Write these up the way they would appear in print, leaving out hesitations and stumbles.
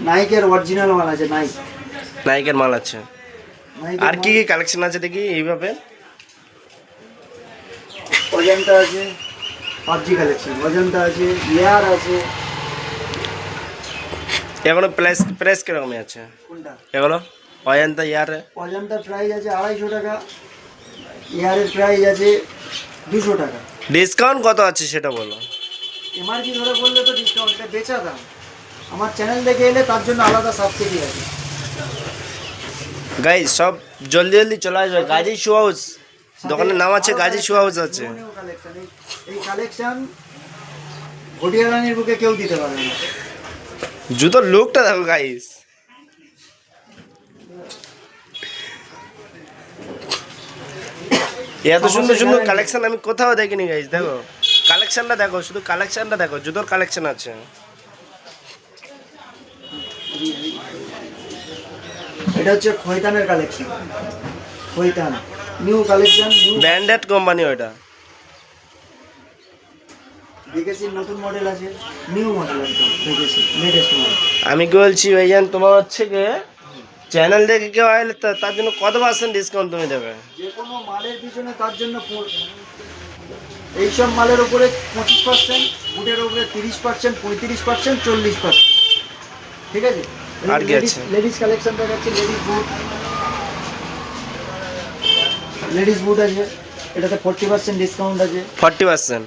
নাইকের original মাল আছে, নাইকের মাল আছে। আর কি কি কালেকশন আছে দেখি এইভাবে? অজন্তা আছে, পাবজি কালেকশন, অজন্তা আছে, ইয়ার আছে। এগুলো প্রাইস কিরকম আছে কোনটা? এগুলো অজন্তা ইয়ার? অজন্তার প্রাইস আছে 250 টাকা, ইয়ারের প্রাইস আছে 200 টাকা। ডিসকাউন্ট কত আছে সেটা বলো। এমআরপি ধরে বললে তো ডিসকাউন্টটা বেচা দাম, আমার চ্যানেল দেখে এলে তার জন্য আলাদা সাবসিডি আছে। গাইস সব জলদি জলদি চলে আসবে। গাজী শু হাউস দোকানের নাম আছে, গাজী শু হাউস আছে। এই কালেকশন ঘটিয়া রানীর বুকে কেউ দিতে পারবে না। জুতোর লুকটা দেখো গাইস, এত সুন্দর সুন্দর কালেকশন আমি কোথাও দেখিনি গাইস। দেখো কালেকশনটা দেখো, শুধু কালেকশনটা দেখো, জুতোর কালেকশন আছে। এটা হচ্ছে খৈতানের collection, Khaitan new collection, new branded company ওটা। দেখেছি নতুন মডেল আছে, নিউ মডেল একদম দেখেছি, লেটেস্ট মডেল। আমি কি বলছি ভাইজান, তোমার হচ্ছে কি চ্যানেল দেখে কেউ আসলে তার জন্য কত % ডিসকাউন্ট তুমি দেবে? যে কোনো মালের পিছনে তার জন্য এইসব মালের উপরে 25%, বুটের উপরে 30%, 35%, 40%। ঠিক আছে? আর কি আছে? লেডিস কালেকশন দেখাচ্ছি, লেডিস বুট আছে, এটাতে 40% ডিসকাউন্ট আছে। 40%?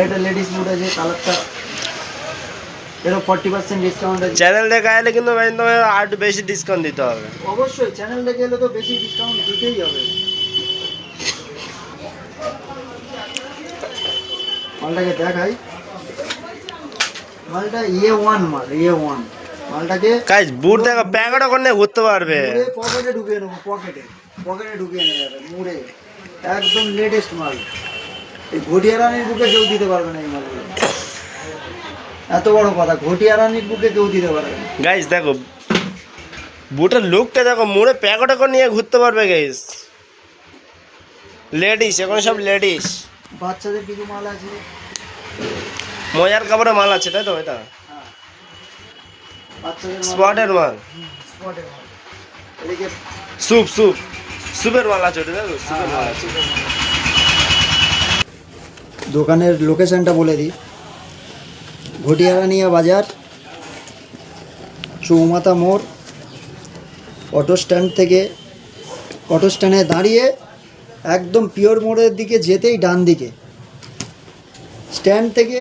এটা লেডিস বুট আছে, কালারটা এরও 40% ডিসকাউন্ট আছে। চ্যানেল দেখে আসলে কিন্তু ভাই তোমার আর একটু বেশি ডিসকাউন্ট দিতে হবে। অবশ্যই চ্যানেল দেখে এলে তো বেশি ডিসকাউন্ট দিতেই হবে। মালটাকে দেখাই, মালটা A1 মাল, A1 মালটাকে গাইস বুট দেখো, প্যাকেটও করে ঘুরতে পারবে। পকেটে ঢুকিয়ে নেবো, পকেটে ঢুকিয়ে নিয়ে যাবে মুড়ে, একদম লেটেস্ট মাল। এই ঘটিয়া রানীর বুকে কেউ দিতে পারবে না এই মালগুলো, এত বড় কথা, ঘটিয়া রানীর বুকে কেউ দিতে পারবে না। গাইস দেখো বুটের লুকটা দেখো, মুড়ে প্যাকেটও করে নিয়ে ঘুরতে পারবে গাইস। লেডিস, এখন সব লেডিস। বাচ্চাদের কিছু মাল আছে, মজার কাপড়ের মাল আছে, তাই তো? এটা বাচ্চাদের স্পটের মাল, স্পটের মাল। এদিকে সুপের মাল আছে, ওটা দেখো সুপের মাল আছে। দোকানের লোকেশনটা বলে দিই, ঘটিয়ারানিয়া বাজার, চৌমাথা মোড়, অটো স্ট্যান্ডে দাঁড়িয়ে একদম পিওর মোড়ের দিকে যেতেই ডান দিকে, স্ট্যান্ড থেকে